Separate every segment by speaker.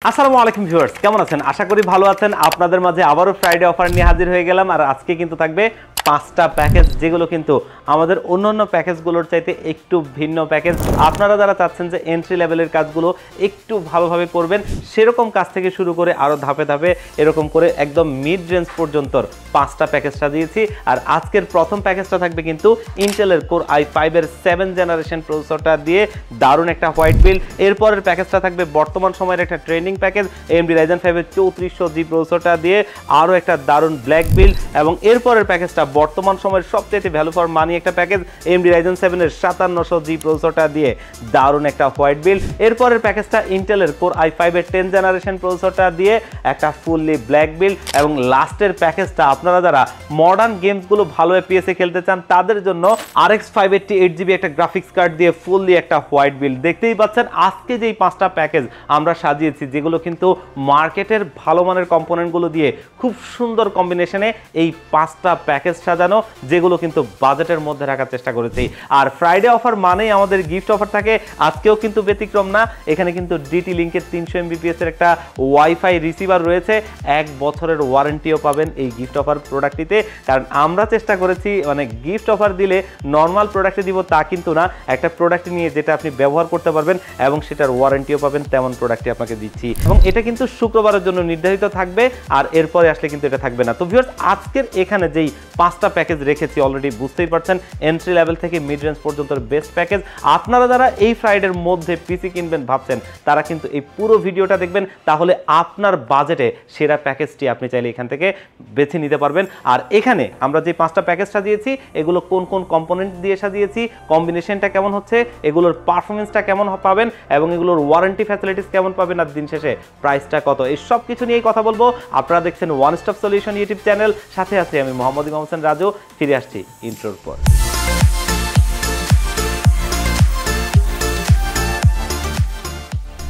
Speaker 1: আসসালামু আলাইকুম ভিউয়ার্স, কেমন আছেন? আশা করি ভালো আছেন। আপনাদের মাঝে আবারও ফ্রাইডে অফার নিয়ে হাজির হয়ে গেলাম। আর আজকে কিন্তু থাকবে 5টা প্যাকেজ, যেগুলো কিন্তু আমাদের অন্যান্য প্যাকেজগুলোর চাইতে একটু ভিন্ন প্যাকেজ। আপনারা যারা চাচ্ছেন যে এন্ট্রি লেভেলের কাজগুলো একটু ভালোভাবে করবেন, সেরকম কাজ থেকে শুরু করে আরও ধাপে ধাপে এরকম করে একদম মিড রেঞ্জ পর্যন্ত 5টা প্যাকেজ সাজিয়েছি। আর আজকের প্রথম প্যাকেজটা থাকবে কিন্তু ইন্টেলের কোর i5 এর 7 জেনারেশন প্রসেসরটা দিয়ে দারুণ একটা হোয়াইট বিল্ড। এরপরের প্যাকেজটা থাকবে বর্তমান সময়ের একটা ট্রেন্ডিং প্যাকেজ AMD Ryzen 5 এর 3400G প্রসেসরটা দিয়ে আরও একটা দারুণ ব্ল্যাক বিল্ড। এবং এরপরের প্যাকেজটা বর্তমান সময়ের সবচেয়ে ভ্যালু ফর মানি একটা প্যাকেজ AMD Ryzen 7 এর 5700G প্রসেসরটা দিয়ে দারুণ একটা হোয়াইট বিল্ড। এরপরের প্যাকেজটা ইন্টেলের কোর i5 এর 10 জেনারেশন প্রসেসরটা দিয়ে একটা ফুললি ব্ল্যাক বিল্ড। এবং লাস্টের প্যাকেজটা আপনারা যারা মডার্ন গেমসগুলো ভালো FPS এ খেলতে চান তাদের জন্য RX 588GB একটা গ্রাফিক্স কার্ড দিয়ে ফুললি একটা হোয়াইট বিল্ড। দেখতেই পাচ্ছেন আজকে যেই 5টা প্যাকেজ আমরা সাজিয়েছি, যেগুলো কিন্তু মার্কেটের ভালো মানের কম্পোনেন্টগুলো দিয়ে খুব সুন্দর কম্বিনেশনে এই 5টা প্যাকেজ সাজানো, যেগুলো কিন্তু বাজেটের মধ্যে রাখার চেষ্টা করেছি। আর ফ্রাইডে অফার মানেই আমাদের গিফট অফার থাকে, আজকেও কিন্তু ব্যতিক্রম না। এখানে কিন্তু ডিটি লিঙ্কের 300 MBPS এর একটা ওয়াইফাই রিসিভার রয়েছে, 1 বছরের ওয়ারেন্টিও পাবেন এই গিফট অফার প্রোডাক্টটিতে। কারণ আমরা চেষ্টা করেছি মানে গিফট অফার দিলে নর্মাল প্রোডাক্টে দিব তা কিন্তু না, একটা প্রোডাক্ট নিয়ে যেটা আপনি ব্যবহার করতে পারবেন এবং সেটার ওয়ারেন্টিও পাবেন, তেমন প্রোডাক্টই আপনাকে দিচ্ছি। এবং এটা কিন্তু শুক্রবারের জন্য নির্ধারিত থাকবে, আর এরপরে আসলে কিন্তু এটা থাকবে না। তো ভিউয়ার্স, আজকের এখানে যেই 5টা প্যাকেজ রেখেছি অলরেডি বুঝতেই পারছেন, এন্ট্রি লেভেল থেকে মিড রেঞ্জ পর্যন্ত বেস্ট প্যাকেজ। আপনারা যারা এই ফ্রাইডের মধ্যে পিসি কিনবেন ভাবছেন, তারা কিন্তু এই পুরো ভিডিওটা দেখবেন, তাহলে আপনার বাজেটে সেরা প্যাকেজটি আপনি চাইলে এখান থেকে বেছে নিতে পারবেন। আর এখানে আমরা যে 5টা প্যাকেজ সাজিয়েছি, এগুলো কোন কোন কম্পোনেন্ট দিয়ে সাজিয়েছি, কম্বিনেশনটা কেমন হচ্ছে, এগুলোর পারফরমেন্সটা কেমন পাবেন এবং এগুলোর ওয়ারেন্টি ফ্যাসিলিটিস কেমন পাবেন, আর দিন শেষে প্রাইসটা কত, এই সব কিছু নিয়েই কথা বলবো। আপনারা দেখছেন one stop solution YouTube channel, সাথে আছি আমি মোহাম্মদ ইমাম হোসেন রাজু। ফিরে আসছি ইন্ট্রোর পর।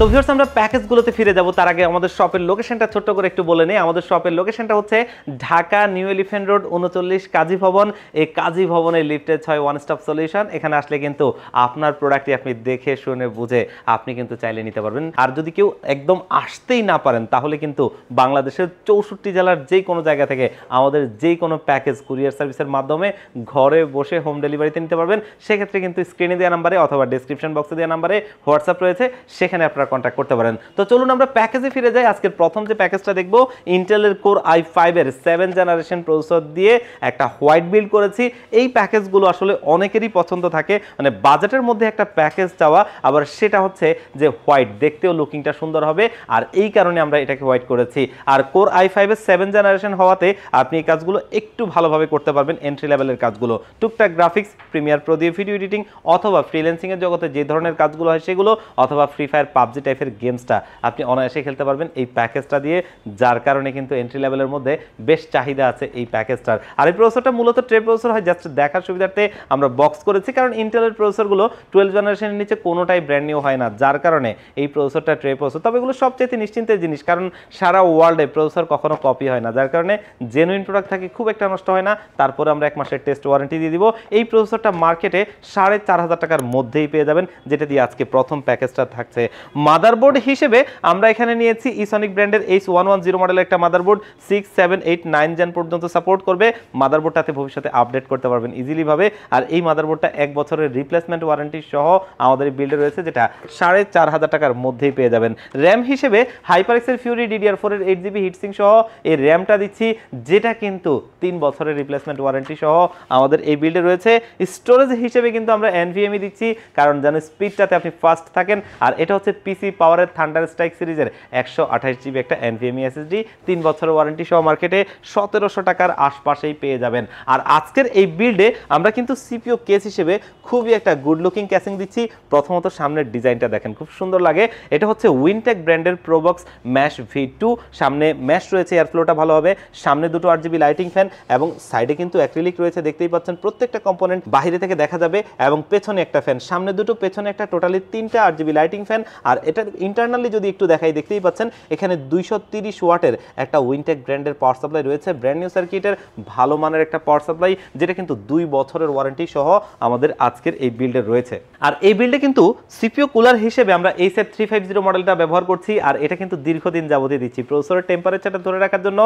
Speaker 1: তো ভিউয়ার্স, আমরা প্যাকেজগুলোতে ফিরে যাব, তার আগে আমাদের শপের লোকেশনটা ছোট্ট করে একটু বলে নেই। আমাদের শপের লোকেশনটা হচ্ছে ঢাকা নিউ এলিফ্যান্ট রোড 39 কাজী ভবন। এই কাজী ভবনের লিফটে 6 ওয়ান স্টপ সলিউশন। এখানে আসলে কিন্তু আপনার প্রোডাক্টটি আপনি দেখে শুনে বুঝে আপনি কিন্তু চাইলে নিতে পারবেন। আর যদি কেউ একদম আসতেই না পারেন, তাহলে কিন্তু বাংলাদেশের 64 জেলার যে কোনো জায়গা থেকে আমাদের যে কোনো প্যাকেজ কুরিয়ার সার্ভিসের মাধ্যমে ঘরে বসে হোম ডেলিভারিতে নিতে পারবেন। সেক্ষেত্রে কিন্তু স্ক্রিনে দেওয়া নাম্বারে অথবা ডেসক্রিপশন বক্সে দেওয়া নাম্বারে হোয়াটসঅ্যাপ রয়েছে, সেখানে আপনারা কন্ট্যাক্ট করতে পারেন। তো চলুন আমরা প্যাকেজে ফিরে যাই। আজকের প্রথম যে প্যাকেজটা দেখবো, ইন্টেলের কোর i5 এর 7 জেনারেশন প্রসেসর দিয়ে একটা হোয়াইট বিল্ড করেছি। এই প্যাকেজগুলো আসলে অনেকেরই পছন্দ থাকে, মানে বাজেটের মধ্যে একটা প্যাকেজ চাওয়া, আবার সেটা হচ্ছে যে হোয়াইট, দেখতেও লুকিংটা সুন্দর হবে, আর এই কারণে আমরা এটাকে হোয়াইট করেছি। আর কোর i5 এর 7 জেনারেশন হওয়াতে আপনি এই কাজগুলো একটু ভালোভাবে করতে পারবেন, এন্ট্রি লেভেলের কাজগুলো, টুকটাক গ্রাফিক্স, প্রিমিয়ার প্রো দিয়ে ভিডিও এডিটিং, অথবা ফ্রিল্যান্সিং এর জগতে যে ধরনের কাজগুলো হয় সেগুলো, অথবা ফ্রি ফায়ার পাবজি টাইপের গেমসটা আপনি অনায়াসে খেলতে পারবেন এই প্যাকেজটা দিয়ে, যার কারণে কিন্তু এন্ট্রি লেভেলের মধ্যে বেশ চাহিদা আছে এই প্যাকেজটার। আর এই প্রসেসরটা মূলত ট্রে প্রসেসর হয়, জাস্ট দেখার সুবিধার্থে আমরা বক্স করেছি, কারণ ইন্টেলের প্রসেসরগুলো 12 জেনারেশনের নিচে কোনোটাই ব্র্যান্ড নিউ হয় না, যার কারণে এই প্রসেসরটা ট্রে প্রসেসর। তবে এগুলো সবচেয়ে নিশ্চিন্তের জিনিস, কারণ সারা ওয়ার্ল্ডে প্রসেসর কখনো কপি হয় না, যার কারণে জেনুইন প্রোডাক্ট থাকে, খুব একটা নষ্ট হয় না। তারপরে আমরা 1 মাসের টেস্ট ওয়ারেন্টি দিয়ে দিব। এই প্রসেসরটা মার্কেটে 4500 টাকার মধ্যেই পেয়ে যাবেন, যেটা দিয়ে আজকে প্রথম প্যাকেজটা থাকছে। মাদারবোর্ড হিসেবে আমরা এখানে নিয়েছি ইসনিক ব্র্যান্ডের H110 মডেলের একটা মাদারবোর্ড, 6, 7, 8, 9 জেন পর্যন্ত সাপোর্ট করবে। মাদারবোর্ডটাতে ভবিষ্যতে আপডেট করতে পারবেন ইজিলি ভাবে। আর এই মাদারবোর্ডটা 1 বছরের রিপ্লেসমেন্ট ওয়ারেন্টি সহ আমাদের বিল্ডে রয়েছে, যেটা 4500 টাকার মধ্যেই পেয়ে যাবেন। র্যাম হিসেবে হাইপারএক্সেল ফিউরি DDR4 এর 8GB হিটসিঙ্ক সহ এই র্যামটা দিচ্ছি, যেটা কিন্তু 3 বছরের রিপ্লেসমেন্ট ওয়ারেন্টি সহ আমাদের এই বিল্ডে রয়েছে। স্টোরেজ হিসেবে কিন্তু আমরা NVMe দিচ্ছি, কারণ যেন স্পিডটাতে আপনি ফাস্ট থাকেন। আর এটা হচ্ছে পিসি পাওয়ারের থান্ডার স্ট্রাইক সিরিজের 128GB একটা NVMe SSD, 3 বছরের ওয়ারেন্টি সহ মার্কেটে 1700 টাকার আশপাশেই পেয়ে যাবেন। আর আজকের এই বিল্ডে আমরা কিন্তু CPU কেস হিসেবে খুবই একটা গুড লুকিং ক্যাসিং দিচ্ছি। প্রথমত সামনের ডিজাইনটা দেখেন, খুব সুন্দর লাগে। এটা হচ্ছে উইনটেক ব্র্যান্ডের প্রোবক্স ম্যাশ V2, সামনে ম্যাশ রয়েছে, এয়ারফ্লোটা ভালো হবে, সামনে দুটো RGB লাইটিং ফ্যান এবং সাইডে কিন্তু অ্যাক্রিলিক রয়েছে, দেখতেই পাচ্ছেন প্রত্যেকটা কম্পোনেন্ট বাইরে থেকে দেখা যাবে। এবং পেছনে একটা ফ্যান, সামনে দুটো, পেছনে একটা, টোটালি 3টা RGB লাইটিং ফ্যান। আর এটা ইন্টারনালি যদি একটু দেখাই দেখতেই পাচ্ছেন এখানে 230 ওয়াটের একটা উইনটেক ব্র্যান্ডের পাওয়ার সাপ্লাই রয়েছে, ব্র্যান্ড নিউ সার্কিটের ভালো মানের একটা পাওয়ার সাপ্লাই, যেটা কিন্তু 2 বছরের ওয়ারেন্টি সহ আমাদের আজকের এই বিল্ডে রয়েছে। আর এই বিল্ডে কিন্তু সিপিইউ কুলার হিসেবে আমরা এইচএফ 350 মডেলটা ব্যবহার করছি, আর এটা কিন্তু দীর্ঘদিন যাবতীয় দিচ্ছি প্রসেসরের টেম্পারেচারটা ধরে রাখার জন্য,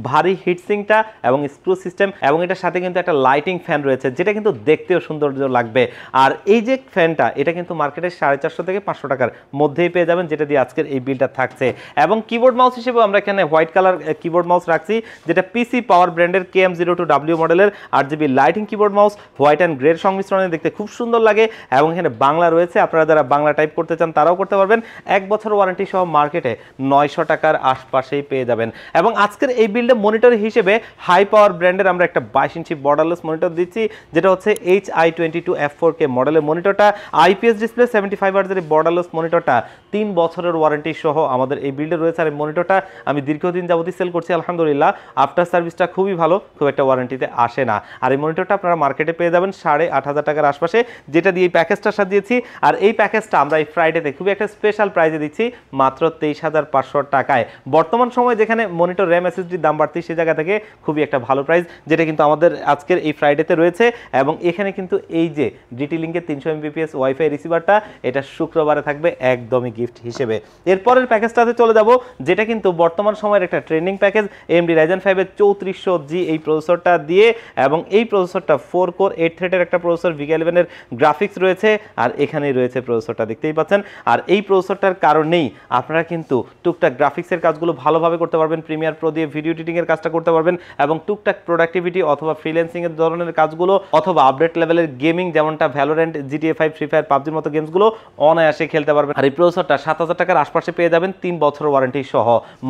Speaker 1: ভারী হিটসিংটা এবং স্ক্রু সিস্টেম, এবং এটার সাথে কিন্তু একটা লাইটিং ফ্যান রয়েছে যেটা কিন্তু দেখতেও সৌন্দর্য লাগবে। আর এই যে ফ্যানটা এটা কিন্তু মার্কেটে 450 থেকে 500 টাকার মধ্যেই পেয়ে যাবেন, যেটা দিয়ে আজকের এই বিলটা থাকছে। এবং কিবোর্ড মাউস হিসেবে আমরা এখানে হোয়াইট কালার কিবোর্ড মাউস রাখছি, যেটা পিসি পাওয়ার ব্র্যান্ডের KM02W মডেলের 8GB lighting keyboard mouse, white and গ্রের সংমিশ্রণে দেখতে খুব সুন্দর লাগে। এবং এখানে বাংলা রয়েছে, আপনারা যারা বাংলা টাইপ করতে চান তারাও করতে পারবেন। 1 বছর ওয়ারেন্টি সহ মার্কেটে 900 টাকার আশপাশেই পেয়ে যাবেন। এবং আজকের এই বিল্ডে মনিটর হিসেবে হাই পাওয়ার ব্র্যান্ডের আমরা একটা 22 ইঞ্চি বর্ডারলেস মনিটর দিচ্ছি, যেটা হচ্ছে HI22F4K মডেলের মনিটরটা, আইপিএস ডিসপ্লে 75 হার্টজের বর্ডারলেস মনিটরটা 3 বছরের ওয়ারেন্টি সহ আমাদের এই বিল্ডে রয়েছে। আর এই মনিটরটা আমি দীর্ঘদিন যাবতীয় সেল করছি, আলহামদুলিল্লাহ আফটার সার্ভিসটা খুবই ভালো, খুব একটা ওয়ারেন্টিতে আসে না। আর এই মনিটরটা আপনারা মার্কেটে পেয়ে যাবেন 8500 টাকার আশপাশে, যেটা দিয়ে এই প্যাকেজটা সাজিয়েছি। আর এই প্যাকেজটা আমরা এই ফ্রাইডেতে খুবই একটা স্পেশাল প্রাইজে দিচ্ছি মাত্র 23500 টাকায়। বর্তমান সময়ে যেখানে মনিটর র্যাম এসএসডির দাম বাড়তি সেই জায়গা থেকে খুবই একটা ভালো প্রাইস, যেটা কিন্তু আমাদের আজকের এই ফ্রাইডেতে রয়েছে। এবং এখানে কিন্তু এই যে ডিটি লিঙ্কের 300 Mbps ওয়াইফাই রিসিভারটা এটা শুক্রবারে থাকবে একদমই গিফট হিসেবে। এরপরের প্যাকেজটাতে চলে যাব, যেটা কিন্তু বর্তমান সময়ের একটা ট্রেন্ডিং প্যাকেজ, AMD Ryzen 5 এর 3400G এই প্রসেসরটা দিয়ে, এবং এই প্রসেসরটা 4 কোর 8 থ্রেডের একটা প্রসেসর, VK11 এর গ্রাফিক্স রয়েছে, আর এখানেই রয়েছে প্রসেসরটা দেখতেই পাচ্ছেন। আর এই প্রসেসরটার কারণেই আপনারা কিন্তু টুকটাক গ্রাফিক্সের কাজগুলো ভালোভাবে করতে পারবেন, প্রিমিয়ার প্রো দিয়ে ভিডিও এডিটিং এর কাজটা করতে পারবেন, এবং টুকটাক প্রোডাক্টিভিটি অথবা ফ্রিল্যান্সিং এর ধরনের কাজগুলো অথবা আপডেট লেভেলের গেমিং যেমনটা ভ্যালোরেন্ট, GTA 5, ফ্রি ফায়ার, পাবজির মতো গেমসগুলো অনায়াসে খেলতে পারবেন। আর এই প্রসেসরটা 7000 টাকার আশপাশে পেয়ে যাবেন 3 বছর ওয়ারেন্টি সহ।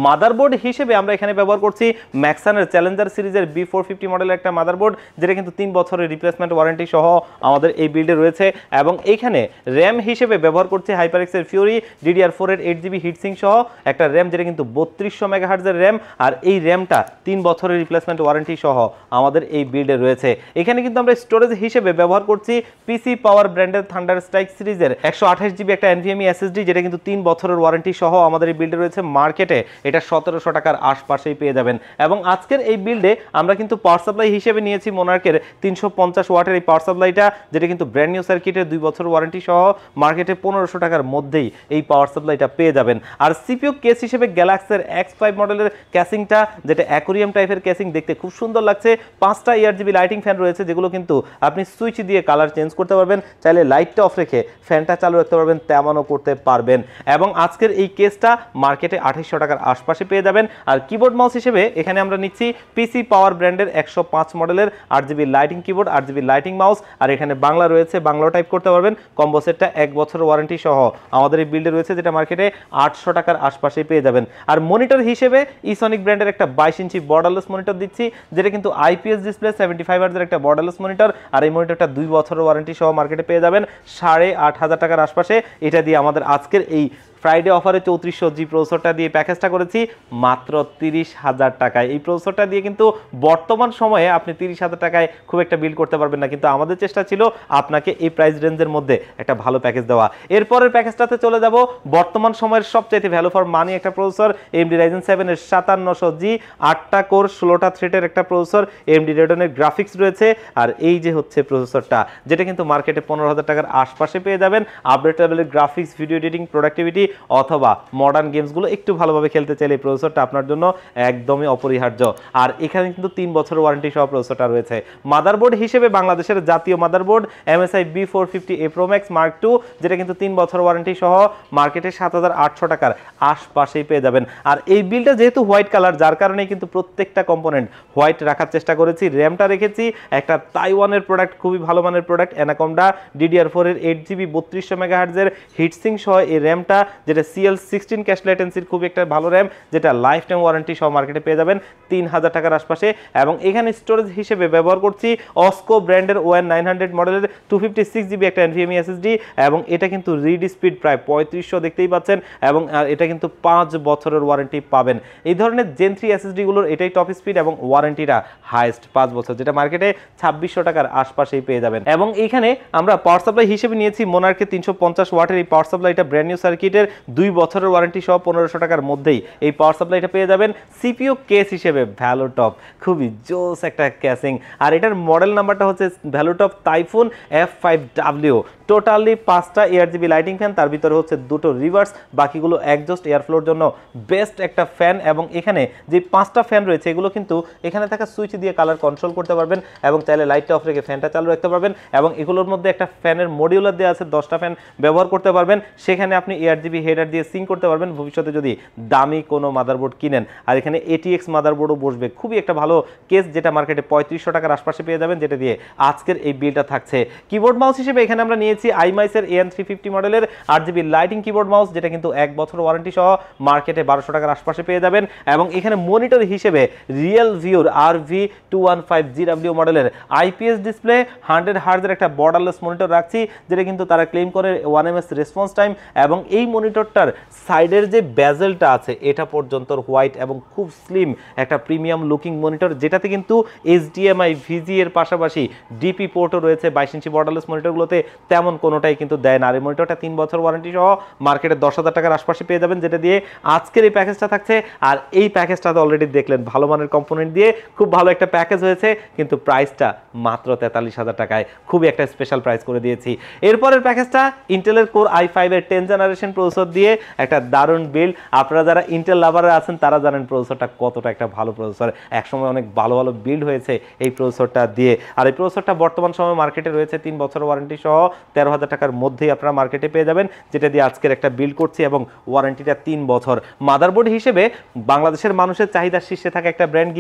Speaker 1: মাদারবোর্ড হিসেবে আমরা এখানে ব্যবহার করছি ম্যাক্সানের চ্যালেঞ্জার সিরিজের B450 মডেলের একটা মাদারবোর্ড, যেটা কিন্তু 3 বছরের রিপ্লেসমেন্ট ওয়ারেন্টি সহ আমাদের এই বিল্ডে রয়েছে। এবং এইখানে র্যাম হিসেবে ব্যবহার করছি হাইপারএক্সের ফিউরি DDR4 এর 8GB হিটসিং সহ একটা র্যাম, যেটা কিন্তু 3200 মেগাহার্টজের র্যাম, আর এই র্যামটা 3 বছরের রিপ্লেসমেন্ট ওয়ারেন্টি সহ আমাদের এই বিল্ডে রয়েছে। এখানে কিন্তু আমরা স্টোরেজ হিসেবে ব্যবহার করছি পিসি পাওয়ার ব্র্যান্ডের থান্ডার স্ট্রাইক সিরিজের 128GB একটা NVMe SSD, যেটা কিন্তু 3 বছরের ওয়ারেন্টি সহ আমাদের এই বিল্ডে রয়েছে। মার্কেটে এটা 1700 টাকার আশপাশেই পেয়ে যাবেন। এবং আজকের এই বিল্ডে আমরা কিন্তু পাওয়ার সাপ্লাই হিসেবে নিয়েছি মোনার্কের 350 ওয়াটের এই পাওয়ার সাপ্লাইটা, যেটা কিন্তু ব্র্যান্ড নিউ সার্কিটের 2 বছর ওয়ারেন্টি সহ মার্কেটে 1500 টাকার মধ্যেই এই পাওয়ার সাপ্লাইটা পেয়ে যাবেন। আর সিপিইউ কেস হিসেবে গ্যালাক্সির X5 মডেলের ক্যাসিংটা, যেটা অ্যাকোরিয়াম টাইপের ক্যাসিং, দেখতে খুব সুন্দর লাগছে। 5টা ARGB লাইটিং ফ্যান রয়েছে, যেগুলো কিন্তু আপনি সুইচ দিয়ে কালার চেঞ্জ করতে পারবেন, চাইলে লাইটটা অফ রেখে ফ্যানটা চালু রাখতে পারবেন, তেমনও করতে পারবেন। এবং আজকের এই কেসটা মার্কেটে 2800 টাকার আশপাশে পেয়ে যাবেন। আর কিবোর্ড মাউস হিসেবে এখানে আমরা নিচ্ছি পিসি পাওয়ার ব্র্যান্ডের 105 মডেলের 8GB lighting keyboard, 8GB lighting mouse, আর এখানে বাংলা রয়েছে, বাংলাও টাইপ করতে পারবেন। কম্বো সেটটা 1 বছর ওয়ারেন্টি সহ আমাদের এই বিল্ডে রয়েছে, যেটা মার্কেটে 800 টাকার আশপাশেই পেয়ে যাবেন। আর মনিটর হিসেবে ইসনিক ব্র্যান্ডের একটা 22 ইঞ্চি বর্ডারলেস মনিটর দিচ্ছি, যেটা কিন্তু আইপিএস ডিসপ্লে 75 হার্টজের একটা বর্ডারলেস মনিটর, আর এই মনিটরটা 2 বছরের ওয়ারেন্টি সহ মার্কেটে পেয়ে যাবেন 8500 টাকার আশপাশে। এটা দিয়ে আমাদের আজকের এই ফ্রাইডে অফারে 3400G প্রসেসরটা দিয়ে প্যাকেজটা করেছি মাত্র 30,000 টাকায়। এই প্রসেসরটা দিয়ে কিন্তু বর্তমান সময়ে আপনি 30,000 টাকায় খুব একটা বিল করতে পারবেন না, কিন্তু আমাদের চেষ্টা ছিল আপনাকে এই প্রাইস রেঞ্জের মধ্যে একটা ভালো প্যাকেজ দেওয়া। এরপরের প্যাকেজটাতে চলে যাব বর্তমান সময়ের সবচাইতে ভ্যালু ফর মানি একটা প্রসেসর, AMD Ryzen 7 এর 5700G 8টা কোর 16টা থ্রেডের একটা প্রসেসর, AMD Radeon এর গ্রাফিক্স রয়েছে। আর এই যে হচ্ছে প্রসেসরটা, যেটা কিন্তু মার্কেটে 15,000 টাকার আশপাশে পেয়ে যাবেন। আপডেট লেভেলের গ্রাফিক্স, ভিডিও এডিটিং, প্রোডাক্টিভিটি অথবা মডার্ন গেমসগুলো একটু ভালোভাবে খেলতে চাইলে এই প্রসেসরটা আপনার জন্য একদমই অপরিহার্য। আর এখানে কিন্তু 3 বছর ওয়ারেন্টি সহ প্রসেসরটা রয়েছে। মাদারবোর্ড হিসেবে বাংলাদেশের জাতীয় motherboard MSI B450A Pro Max Mark II, যেটা কিন্তু 3 বছর ওয়ারেন্টি সহ মার্কেটে 7800 টাকার আশপাশেই পেয়ে যাবেন। আর এই বিলটা যেহেতু হোয়াইট কালার, যার কারণে কিন্তু প্রত্যেকটা কম্পোনেন্ট হোয়াইট রাখার চেষ্টা করেছি। র্যামটা রেখেছি একটা তাইওয়ানের প্রোডাক্ট, খুবই ভালো মানের প্রোডাক্ট, অ্যানাকোন্ডা DDR4 এর 8GB 3200 মেগাহার্টজের হিটসিং সহ এই র্যামটা, যেটা CL16 ক্যাশ লেটেন্সির খুব একটা ভালো র্যাম, যেটা লাইফ টাইম ওয়ারেন্টি সহ মার্কেটে পেয়ে যাবেন 3000 টাকার আশপাশে। এবং এখানে স্টোরেজ হিসেবে ব্যবহার করছি অস্কো ব্র্যান্ডের ON900 মডেলের 256GB একটা NVMe SSD, এবং এটা কিন্তু রিড স্পিড প্রায় 3500 দেখতেই পাচ্ছেন, এবং এটা কিন্তু 5 বছরের ওয়ারেন্টি পাবেন। এই ধরনের Gen 3 SSD গুলোর এটাই টপ স্পিড এবং ওয়ারেন্টিটা হাইয়েস্ট 5 বছর, যেটা মার্কেটে 2600 টাকার আশপাশেই পেয়ে যাবেন। এবং এখানে আমরা পাওয়ার সাপ্লাই হিসেবে নিয়েছি মোনার্কের 350 ওয়াটের এই পাওয়ার সাপ্লাইটা ব্র্যান্ড নিউ সার্কিটের 2 বছরের ওয়ারেন্টি সহ 1500 টাকার মধ্যেই এই পাওয়ার সাপ্লাইটা পেয়ে যাবেন। সিপিইউ কেস হিসেবে ভ্যালুটপ, খুবই জোস একটা কেসিং, আর এটার মডেল নাম্বারটা হচ্ছে ভ্যালুটপ টাইফুন F5W। টোটালি 5টা এআরজিবি লাইটিং ফ্যান, তার ভিতরে হচ্ছে 2টো রিভার্স, বাকিগুলো একজস্ট এয়ারফ্লোর জন্য বেস্ট একটা ফ্যান। এবং এখানে যে 5টা ফ্যান রয়েছে এগুলো কিন্তু এখানে থাকা সুইচ দিয়ে কালার কন্ট্রোল করতে পারবেন এবং চাইলে লাইটটা অফ রেখে ফ্যানটা চালু রাখতে পারবেন। এবং এগুলোর মধ্যে একটা ফ্যানের মডিউলার দেওয়া আছে, 10টা ফ্যান ব্যবহার করতে পারবেন। সেখানে আপনি এআরজিবি হেডার দিয়ে সিঙ্ক করতে পারবেন ভবিষ্যতে যদি দামি কোনো মাদারবোর্ড কিনেন। আর এখানে এটিএক্স মাদারবোর্ডও বসবে, খুবই একটা ভালো কেস, যেটা মার্কেটে 3500 টাকার আশপাশে পেয়ে যাবেন, যেটা দিয়ে আজকের এই বিলটা থাকছে। কিবোর্ড মাউস হিসেবে এখানে আমরা নিয়েছি আইমাইসের AN350 মডেলের 8GB লাইটিং কিবোর্ড মাউস, যেটা কিন্তু 1 বছর ওয়ারেন্টি সহ মার্কেটে 1200 টাকার আশপাশে পেয়ে যাবেন। এবং এখানে মনিটর হিসেবে রিয়েল ভিউর RV215GW মডেলের আইপিএস ডিসপ্লে 100 হার্জের একটা বর্ডারলেস মনিটর রাখছি, যেটা কিন্তু তারা ক্লেম করে 1ms রেসপন্স টাইম। এবং এই মনিটরটার সাইডের যে বেজেলটা আছে এটা পর্যন্ত হোয়াইট এবং খুব স্লিম একটা প্রিমিয়াম লুকিং মনিটর, যেটাতে কিন্তু HDMI VG এর পাশাপাশি ডিপি পোর্টও রয়েছে। 22 ইঞ্চি বর্ডারলেস মনিটরগুলোতে তেমন কোনোটাই কিন্তু দেয় না। আর এই মনিটরটা 3 বছর ওয়ারেন্টি সহ মার্কেটে 10,000 টাকার আশপাশে পেয়ে যাবেন, যেটা দিয়ে আজকের এই প্যাকেজটা থাকছে। আর এই প্যাকেজটা অলরেডি দেখলেন, ভালো মানের কম্পোনেন্ট দিয়ে খুব ভালো একটা প্যাকেজ হয়েছে, কিন্তু প্রাইসটা মাত্র 43,000 টাকায়, খুবই একটা স্পেশাল প্রাইস করে দিয়েছি। এরপরের প্যাকেজটা ইন্টেলের কোর i5 এর 10 জেনারেশন প্রসেসর দিয়ে একটা দারুণ বিল্ড। আপনারা যারা ইন্টেল লাভাররা আছেন তারা জানেন প্রসেসরটা কতটা একটা ভালো প্রসেসর, একসময় অনেক ভালো ভালো বিল্ড হয়েছে এই প্রসেসরটা দিয়ে। আর এই প্রসেসরটা বর্তমান সময়ে মার্কেটে রয়েছে 3 বছর ওয়ারেন্টি সহ 13,000 টাকার মধ্যেই আপনারা মার্কেটে পেয়ে যাবেন, যেটা দিয়ে আজকের একটা বিল্ড করছি এবং ওয়ারেন্টিটা 3 বছর। মাদারবোর্ড হিসেবে বাংলাদেশের মানুষের চাহিদার শীর্ষে থাকা একটা ব্র্যান্ড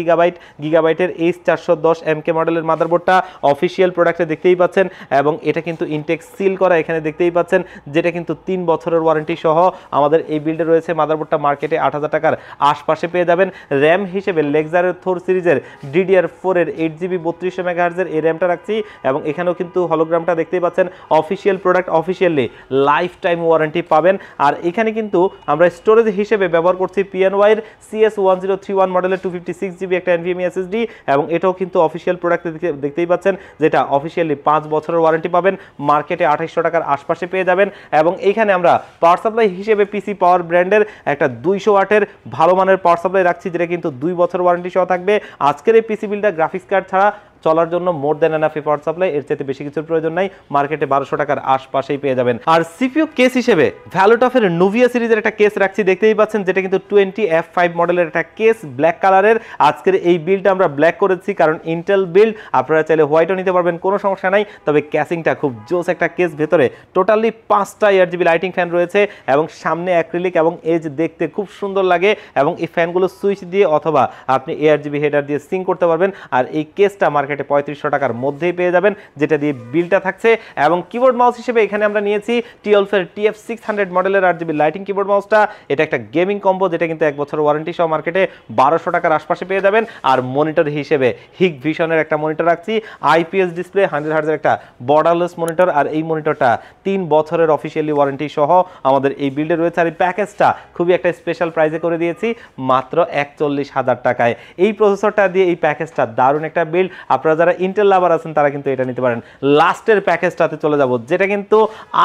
Speaker 1: গিগাবাইটের H410MK মডেলের মাদারবোর্ডটা অফিসিয়াল প্রোডাক্টে দেখতেই পাচ্ছেন, এবং এটা কিন্তু ইনটেক সিল করা, এখানে দেখতেই পাচ্ছেন, যেটা কিন্তু 3 বছরের ওয়ারেন্টি সহ আমাদের এই বিল্ডে রয়েছে। মাদারবোর্ডটা মার্কেটে 8,000 টাকার আশপাশে পেয়ে যাবেন। র্যাম হিসেবে লেক্সারের থোর সিরিজের DDR4 এর 8GB 3200 মেগাহার্জের এই র্যামটা রাখছি, এবং এখানেও কিন্তু হলোগ্রামটা দেখতেই পাচ্ছেন, official product, officially life time warranty পাবেন। আর এখানে কিন্তু আমরা স্টোরেজ হিসেবে ব্যবহার করছি PNY এর CS1031 মডেলের 256GB একটা NVMe SSD, এবং এটাও কিন্তু অফিসিয়াল প্রোডাক্টে দেখতেই পাচ্ছেন, যেটা অফিসিয়ালি 5 বছরের ওয়ারেন্টি পাবেন, মার্কেটে 2800 টাকার আশপাশে পেয়ে যাবেন। এবং এইখানে আমরা পাওয়ার সাপ্লাই হিসেবে পিসি পাওয়ার ব্র্যান্ডের একটা 200 ওয়াটের ভালো মানের পাওয়ার সাপ্লাই রাখছি, যেটা কিন্তু 2 বছর ওয়ারেন্টি সহ থাকবে। আজকের এই পিসি বিলটা গ্রাফিক্স কার্ড ছাড়া চলার জন্য মোর দেন এনাফ পাওয়ার সাপ্লাই, এর চাইতে বেশি কিছুর প্রয়োজন নাই, মার্কেটে 1200 টাকার আশপাশেই পেয়ে যাবেন। আর সিপিইউ কেস হিসেবে ভ্যালুটপের নুভিয়া সিরিজের একটা কেস রাখছি, দেখতেই পাচ্ছেন, যেটা কিন্তু 20F5 মডেলের একটা কেস, ব্ল্যাক কালারের। আজকের এই বিলটা আমরা ব্ল্যাক করেছি কারণ ইন্টেল বিল্ড, আপনারা চাইলে হোয়াইটও নিতে পারবেন, কোনো সমস্যা নাই। তবে ক্যাসিংটা খুব জোস একটা কেস, ভেতরে টোটালি 5টা এআরজিবি লাইটিং ফ্যান রয়েছে, এবং সামনে অ্যাক্রিলিক এবং এজ দেখতে খুব সুন্দর লাগে, এবং এই ফ্যানগুলো সুইচ দিয়ে অথবা আপনি এআরজিবি হেডার দিয়ে সিঙ্ক করতে পারবেন। আর এই কেসটা মার্কেটে 3500 টাকার মধ্যেই পেয়ে যাবেন, যেটা দিয়ে বিলটা থাকছে। এবং কিবোর্ড মাউস হিসেবে এখানে আমরা নিয়েছি TILF এর TF600 মডেলের 8GB লাইটিং কিবোর্ড মাউসটা। এটা একটা গেমিং কম্বো, যেটা কিন্তু 1 বছর ওয়ারেন্টি সহ মার্কেটে 1200 টাকার আশপাশে পেয়ে যাবেন। আর মনিটর হিসেবে হিগ ভিশনের একটা মনিটর রাখছি, আইপিএস ডিসপ্লে 100 হার্জের একটা বর্ডারলেস মনিটর, আর এই মনিটরটা 3 বছরের অফিসিয়ালি ওয়ারেন্টি সহ আমাদের এই বিল্ডে রয়েছে। আর এই প্যাকেজটা খুবই একটা স্পেশাল প্রাইসে করে দিয়েছি, মাত্র 41,000 টাকায়। এই প্রসেসরটা দিয়ে এই প্যাকেজটা দারুণ একটা বিল্ড, আপনারা যারা ইন্টেল লাভার আছেন তারা কিন্তু এটা নিতে পারেন। লাস্টের প্যাকেজটাতে চলে যাব, যেটা কিন্তু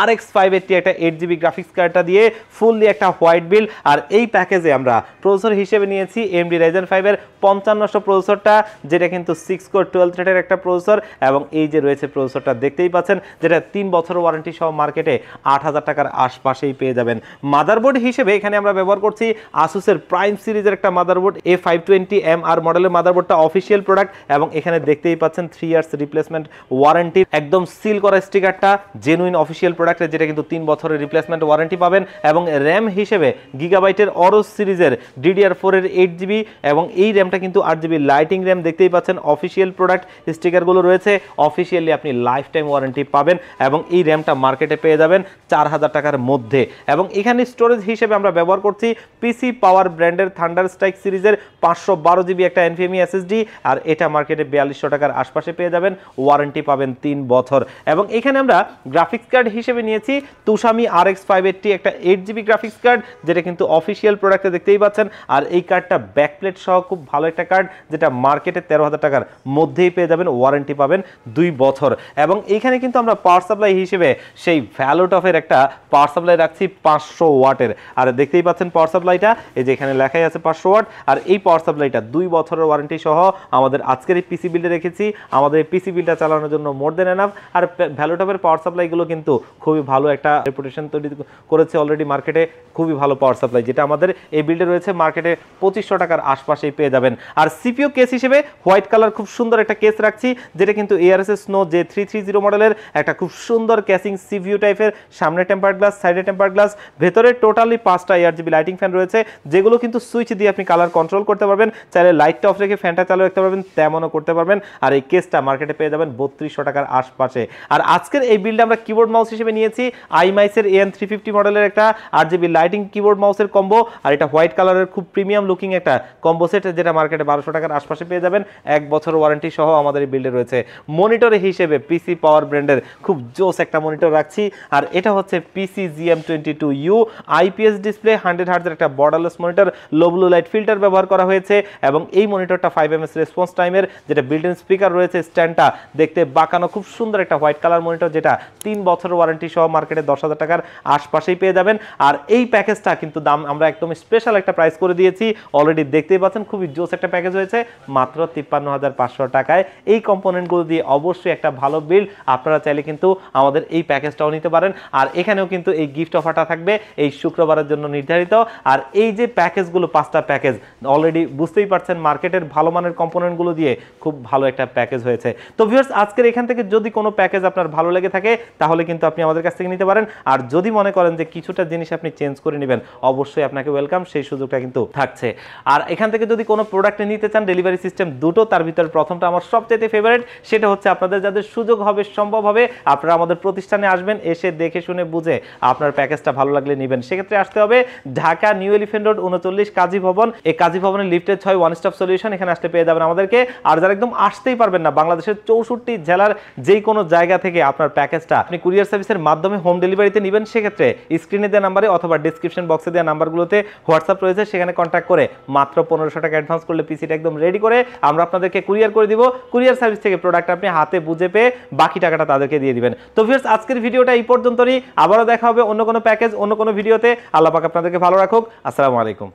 Speaker 1: RX 580 একটা 8GB গ্রাফিক্স কার্ডটা দিয়ে ফুললি একটা হোয়াইট বিল্ড। আর এই প্যাকেজে আমরা প্রসেসর হিসেবে নিয়েছি AMD Ryzen 5 এর 5500 প্রসেসরটা, যেটা কিন্তু 6 কোর 12 থ্রেডের একটা প্রসেসর, এবং এই যে রয়েছে প্রসেসরটা দেখতেই পাচ্ছেন, যেটা 3 বছর ওয়ারেন্টি সহ মার্কেটে 8000 টাকার আশপাশেই পেয়ে যাবেন। মাদারবোর্ড হিসেবে এখানে আমরা ব্যবহার করছি আসুসের প্রাইম সিরিজের একটা মাদারবোর্ড, A520MR মডেলের মাদারবোর্ডটা অফিসিয়াল প্রোডাক্ট, এবং এখানে দেখতেই পাচ্ছেন 3 ইয়ার্স রিপ্লেসমেন্ট ওয়ারেন্টি, একদম সিল করা স্টিকারটা জেনুইন অফিসিয়াল প্রোডাক্টের, যেটা কিন্তু 3 বছরের রিপ্লেসমেন্ট ওয়ারেন্টি পাবেন। এবং র্যাম হিসেবে গিগাবাইটের অরোস সিরিজের DDR4 এর 8GB, এবং এই র্যামটা কিন্তু 8GB লাইটিং র্যাম, দেখতেই পাচ্ছেন অফিসিয়াল প্রোডাক্ট, স্টিকারগুলো রয়েছে, অফিসিয়ালি আপনি লাইফ টাইম ওয়ারেন্টি পাবেন। এবং এই র্যামটা মার্কেটে পেয়ে যাবেন 4000 টাকার মধ্যে। এবং এখানে স্টোরেজ হিসেবে আমরা ব্যবহার করছি পিসি পাওয়ার ব্র্যান্ডের থান্ডার স্ট্রাইক সিরিজের 512GB একটা NVMe SSD, আর এটা মার্কেটে 4200 টাকার আশপাশে পেয়ে যাবেন, ওয়ারেন্টি পাবেন 3 বছর। এবং এখানে আমরা গ্রাফিক্স কার্ড হিসেবে নিয়েছি তুষামি RX 580, একটা 8GB গ্রাফিক্স কার্ড, যেটা কিন্তু অফিসিয়াল প্রোডাক্টে দেখতেই পাচ্ছেন। আর এই কার্ডটা ব্যাকপ্লেট সহ খুব ভালো একটা কার্ড, যেটা মার্কেটে 13,000 টাকার মধ্যেই পেয়ে যাবেন, ওয়ারেন্টি পাবেন 2 বছর। এবং এইখানে কিন্তু আমরা পাওয়ার সাপ্লাই হিসেবে সেই ভ্যালোটফের একটা পাওয়ার সাপ্লাই রাখছি 500 ওয়াটের। আর দেখতেই পাচ্ছেন পাওয়ার সাপ্লাইটা, এই যে এখানে লেখাই আছে 500 ওয়াট। আর এই পাওয়ার সাপ্লাইটা 2 বছরের ওয়ারেন্টি সহ আমাদের আজকের এই পিসি বিল্ডে রেখেছি। আমাদের এই পিসি বিলটা চালানোর জন্য মোর দেন এনাফ। আর ভ্যালোটপের পাওয়ার সাপ্লাইগুলো কিন্তু খুবই ভালো একটা রেপুটেশন তৈরি করেছে অলরেডি মার্কেটে, খুবই ভালো পাওয়ার সাপ্লাই, যেটা আমাদের এই বিল্ডে রয়েছে মার্কেটে 2500 টাকার আশপাশেই পেয়ে যাবেন। আর সিপিইউ কেস হিসেবে হোয়াইট কালার খুব সুন্দর একটা কেস রাখছি, যেটা কিন্তু ARS স্নো J330 মডেলের একটা খুব সুন্দর ক্যাসিং সিভিউ টাইপের, সামনে টেম্পার্ড গ্লাস, সাইডে টেম্পার্ড গ্লাস, ভেতরে টোটালি 5টা ARGB লাইটিং ফ্যান রয়েছে, যেগুলো কিন্তু সুইচ দিয়ে আপনি কালার কন্ট্রোল করতে পারবেন। চাইলে লাইটটা অফ রেখে ফ্যানটা চালু রাখতে পারবেন, তেমনও করতে পারবেন। আর এই কেসটা মার্কেটে পেয়ে যাবেন 3200 টাকার আশপাশে। আর আজকের এই বিলটা আমরা কিবোর্ড মাউস হিসেবে নিয়েছি আইমাইসের AN350 মডেলের একটা RGB লাইটিং কিবোর্ড মাউসের কম্বো। আর এটা হোয়াইট কালারের খুব প্রিমিয়াম লুকিং একটা কম্বো সেট, যেটা মার্কেটে 1200 টাকার আশপাশে পেয়ে যাবেন, 1 বছর ওয়ারেন্টি সহ আমাদের এই বিল্ডে রয়েছে। মনিটর হিসেবে পিসি পাওয়ার ব্র্যান্ডের খুব জোস একটা মনিটর রাখছি। আর এটা হচ্ছে পিসি GM22U IPS ডিসপ্লে, 100 হার্টজের একটা borderless monitor, low blue light filter ব্যবহার করা হয়েছে। এবং এই মনিটরটা 5ms রেসপন্স টাইমের, যেটা বিল্ট ইন স্পিকার রয়েছে, স্ট্যান্ডটা দেখতে বাঁকানো, খুব সুন্দর একটা হোয়াইট কালার মনিটর, যেটা 3 বছরের ওয়ারেন্টি সহ মার্কেটে 10,000 টাকার আশপাশেই পেয়ে যাবেন। আর এই প্যাকেজটা কিন্তু দাম আমরা একদম স্পেশাল একটা প্রাইস করে দিয়েছি, অলরেডি দেখতেই পাচ্ছেন, খুবই জোস একটা প্যাকেজ হয়েছে, মাত্র 53,500 টাকায়। এই কম্পোনেন্টগুলো দিয়ে অবশ্যই একটা ভালো বিল, আপনারা চাইলে কিন্তু আমাদের এই প্যাকেজটাও নিতে পারেন। আর এখানেও কিন্তু এই গিফট অফারটা থাকবে এই শুক্রবারের জন্য নির্ধারিত। আর এই যে প্যাকেজগুলো, 5টা প্যাকেজ অলরেডি বুঝতেই পারছেন মার্কেটের ভালো মানের কম্পোনেন্টগুলো দিয়ে খুব ভালো একটা প্যাকেজ হয়েছে। তো ভিউয়ার্স, আজকের এখান থেকে যদি কোনো প্যাকেজ আপনার ভালো লেগে থাকে, তাহলে কিন্তু আপনি আমাদের কাছ থেকে নিতে পারেন। আর যদি মনে করেন যে কিছুটা জিনিস আপনি চেঞ্জ করে নেবেন, অবশ্যই আপনাকে ওয়েলকাম, সেই সুযোগটা কিন্তু থাকছে। আর এখান থেকে যদি কোনো প্রোডাক্ট নিতে চান, ডেলিভারি সিস্টেম দুটো, তার ভিতরে প্রথমটা আমার সবচেয়ে ফেভারিট, সেটা হচ্ছে আপনাদের যাদের সুযোগ হবে, সম্ভব হবে, আপনারা আমাদের প্রতিষ্ঠানে আসবেন, এসে দেখে শুনে বুঝে আপনার প্যাকেজটা ভালো লাগলে নেবেন। সেক্ষেত্রে আসতে হবে ঢাকা নিউ এলিফ্যান্ট রোড 39 কাজী ভবন। এই কাজী ভবনের লিফটের 6 ওয়ান স্টপ সলিউশন, এখানে আসলে পেয়ে যাবেন আমাদেরকে। আর যারা একদম আসতেই পারবেন না, বাংলাদেশের 64 জেলার যেই কোনো জায়গা থেকে আপনার প্যাকেজটা আপনি কুরিয়ার সার্ভিসের মাধ্যমে হোম ডেলিভারিতে নেবেন, সেক্ষেত্রে স্ক্রিনে দেওয়া নাম্বারে অথবা ডেসক্রিপশন বক্সে দেওয়া নাম্বারগুলোতে হোয়াটসঅ্যাপ রয়েছে, সেখানে কন্ট্যাক্ট করে মাত্র 1500 টাকা অ্যাডভান্স করলে পিসিটা একদম রেডি করে আমরা আপনাদেরকে কুরিয়ার করে দিব। কুরিয়ার সার্ভিস থেকে প্রোডাক্ট আপনি হাতে বুঝে পেয়ে বাকি টাকাটা তাদেরকে দিয়ে দিবেন। তো ভিউয়ার্স, আজকের ভিডিওটা এই পর্যন্তই। আবারও দেখা হবে অন্য কোনো প্যাকেজ, অন্য কোনো ভিডিওতে। আল্লাহ পাক আপনাদেরকে ভালো রাখুক। আসসালামু আলাইকুম।